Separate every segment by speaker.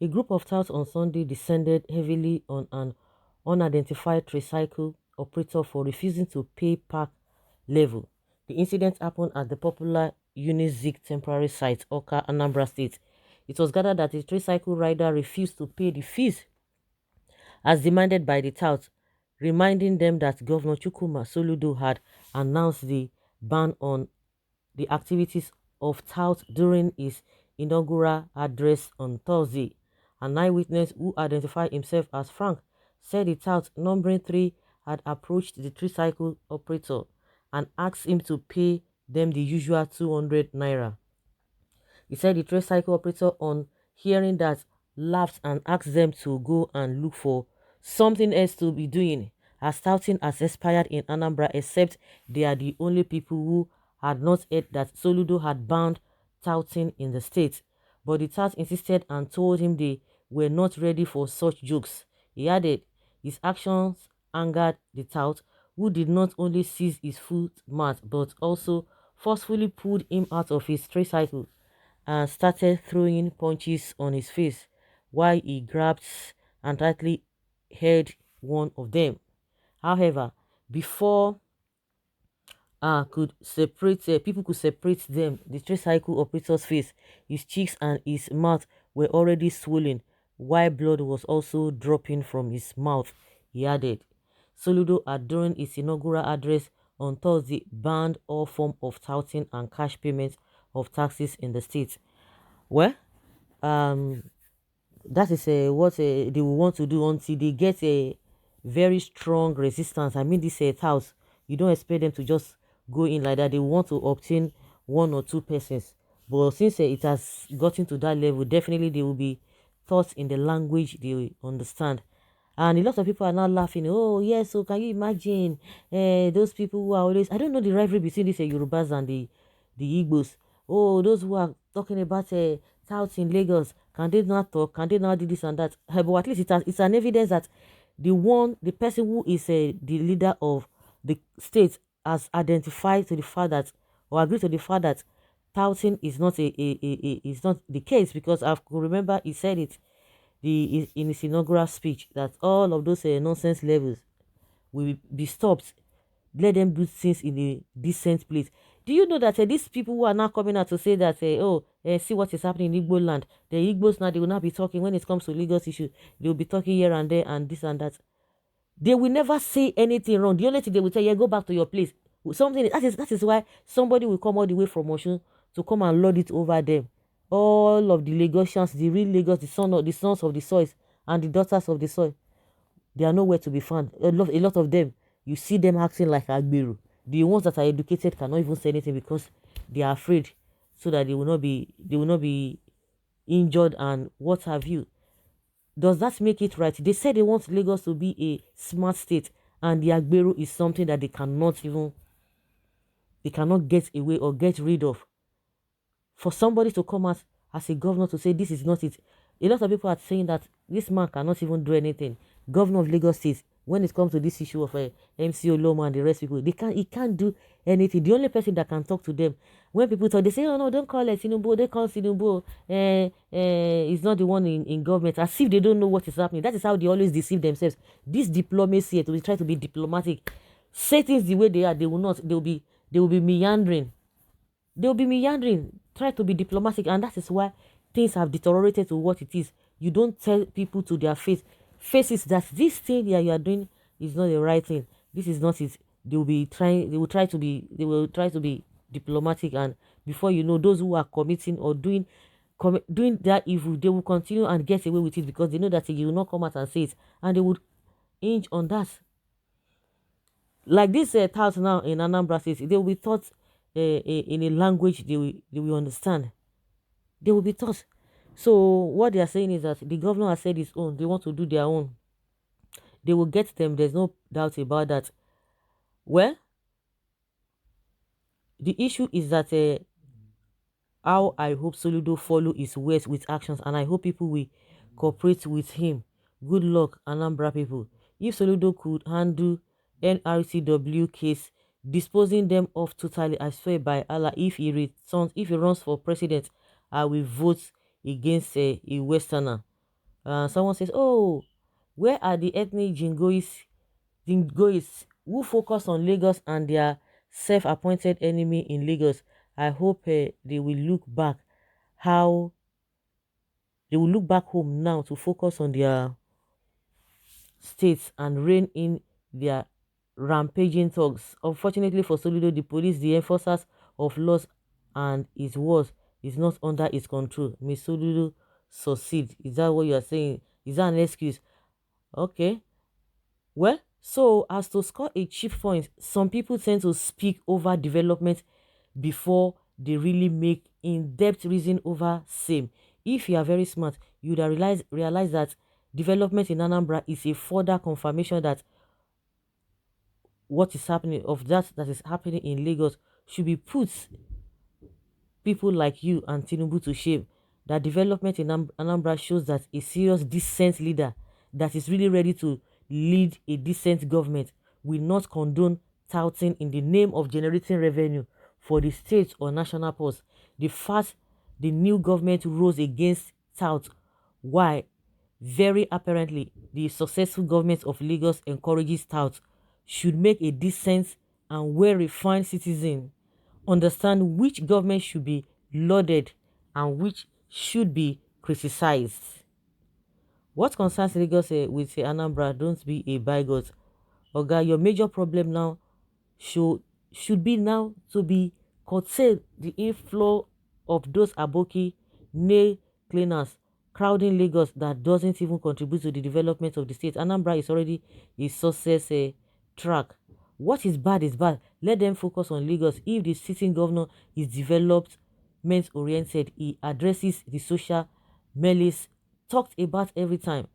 Speaker 1: group of touts on Sunday descended heavily on an unidentified tricycle operator for refusing to pay park level. The incident happened at the popular Unizik temporary site, Oka, Anambra State. It was gathered that the tricycle rider refused to pay the fees as demanded by the touts, reminding them that Governor Chukuma Soludo had announced the ban on the activities of touts during his inaugural address on Thursday. An eyewitness who identified himself as Frank said the tout, numbering 3, had approached the tricycle operator and asked him to pay them the usual 200 naira. He said the tricycle operator, on hearing that, laughed and asked them to go and look for something else to be doing, as touting has expired in Anambra, except they are the only people who had not heard that Soludo had banned touting in the state. But the tout insisted and told him they were not ready for such jokes. He added his actions angered the tout, who did not only seize his foot mat but also forcefully pulled him out of his tricycle and started throwing punches on his face while he grabbed and tightly held one of them. However, before could separate people could separate them, the tricycle operator's face, his cheeks and his mouth were already swollen, while blood was also dropping from his mouth. He added, Soludo had, during his inaugural address on Thursday, banned all form of touting and cash payments of taxes in the state. Well, um, that is what they will want to do until they get a very strong resistance. I mean, this house, you don't expect them to just go in like that. They want to obtain 1 or 2 persons. But since it has gotten to that level, definitely they will be taught in the language they understand. And a lot of people are now laughing. Oh, yes, so can you imagine those people who are always... I don't know the rivalry between these Yorubas and the Igbos. Oh, those who are talking about touts in Lagos, can they not talk? Can they not do this and that? But at least it's an evidence that the person who is the leader of the state has identified to the fact that, or agreed to the fact that touting is not is not the case, because I could remember he said it in his inaugural speech that all of those nonsense levels will be stopped. Let them do things in a decent place. Do you know that these people who are now coming out to say that, see what is happening in Igbo land, the Igbos now, they will not be talking when it comes to legal issues. They will be talking here and there and this and that. They will never say anything wrong. The only thing they will tell you, go back to your place. Something that is why somebody will come all the way from Osun to come and lord it over them. All of the Lagosians, the real Lagos, the sons of the soil and the daughters of the soil, they are nowhere to be found. A lot of them, you see them acting like Agbiru. The ones that are educated cannot even say anything because they are afraid, so that they will not be injured and what have you. Does that make it right? They said they want Lagos to be a smart state, and the Agbiru is something that they cannot get away or get rid of. For somebody to come out as a governor to say this is not it. A lot of people are saying that this man cannot even do anything. Governor of Lagos State, when it comes to this issue of MC Oloma and the rest people, he can't do anything. The only person that can talk to them, when people talk, they say, oh no, don't call it Tinubu, they call Tinubu, he's not the one in government, as if they don't know what is happening. That is how they always deceive themselves. This diplomacy, to try to be diplomatic, say things the way they are, they will not, they will be meandering. They will be meandering, try to be diplomatic, and that is why things have deteriorated to what it is. You don't tell people to their faces that this thing that you are doing is not the right thing. This is not it. They will try to be diplomatic, and before you know, those who are committing or doing that evil, they will continue and get away with it because they know that you will not come out and say it, and they would hinge on that. Like this tout now in Anambra State, they will be taught in a language they will understand. They will be taught. So what they are saying is that the governor has said his own. They want to do their own. They will get them. There's no doubt about that. Well, the issue is that how I hope Soludo follow his words with actions, and I hope people will cooperate with him. Good luck, Anambra people. If Soludo could handle NRCW case, disposing them off totally, I swear by Allah, if he runs for president, I will vote against a Westerner. Someone says, oh, where are the ethnic jingoists who focus on Lagos and their self-appointed enemy in Lagos? I hope how they will look back home now to focus on their states and rein in their rampaging thugs. Unfortunately for Soludo, the police, the enforcers of laws and its wars is not under its control. May Soludo succeed. Is that what you are saying? Is that an excuse? Okay. Well, so as to score a cheap point, some people tend to speak over development before they really make in-depth reason over same. If you are very smart, you would have realize that development in Anambra is a further confirmation that what is happening of that is happening in Lagos should be put people like you and Tinubu to shame. That development in Anambra shows that a serious, decent leader that is really ready to lead a decent government will not condone touting in the name of generating revenue for the state or national purse. The fact the new government rose against tout, why very apparently the successful government of Lagos encourages tout, should make a decent and well-refined citizen understand which government should be lauded and which should be criticized. What concerns Lagos with Anambra, don't be a bigot. Oga, your major problem now should should be now to be curtail the inflow of those aboki nail cleaners crowding Lagos that doesn't even contribute to the development of the state. Anambra is already a success track. What is bad is bad. Let them focus on Lagos. If the sitting governor is development oriented, he addresses the social malice talked about every time.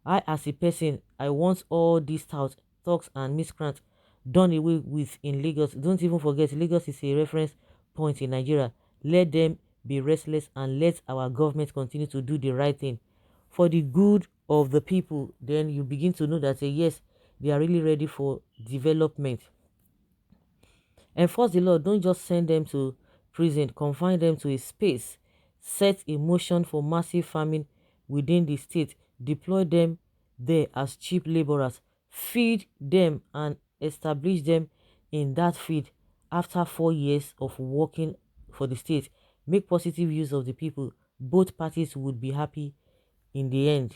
Speaker 1: I, as a person, I want all these talks and miscreants done away with in Lagos. Don't even forget, Lagos is a reference point in Nigeria. Let them be restless and let our government continue to do the right thing for the good of the people. Then you begin to know that, yes, they are really ready for development. Enforce the law. Don't just send them to prison. Confine them to a space. Set a motion for massive farming within the state. Deploy them there as cheap laborers. Feed them and establish them in that field after 4 years of working for the state. Make positive use of the people. Both parties would be happy in the end.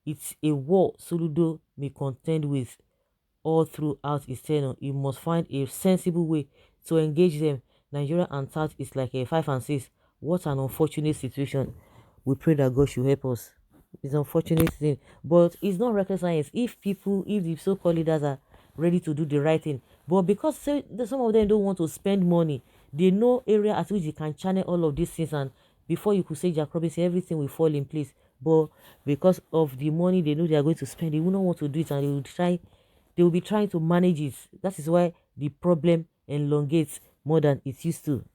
Speaker 1: It's a war Soludo may contend with all throughout his tenure. He must find a sensible way to engage them. Nigeria and Touts is like a 5 and 6. What an unfortunate situation. We pray that God should help us. It's an unfortunate thing, but it's not rocket science. If the so-called leaders are ready to do the right thing, but because some of them don't want to spend money, they know area at which they can channel all of these things, and before you could say Jack Robinson, everything will fall in place. But because of the money they know they are going to spend, they will not want to do it, and they will be trying to manage it. That is why the problem elongates more than it used to.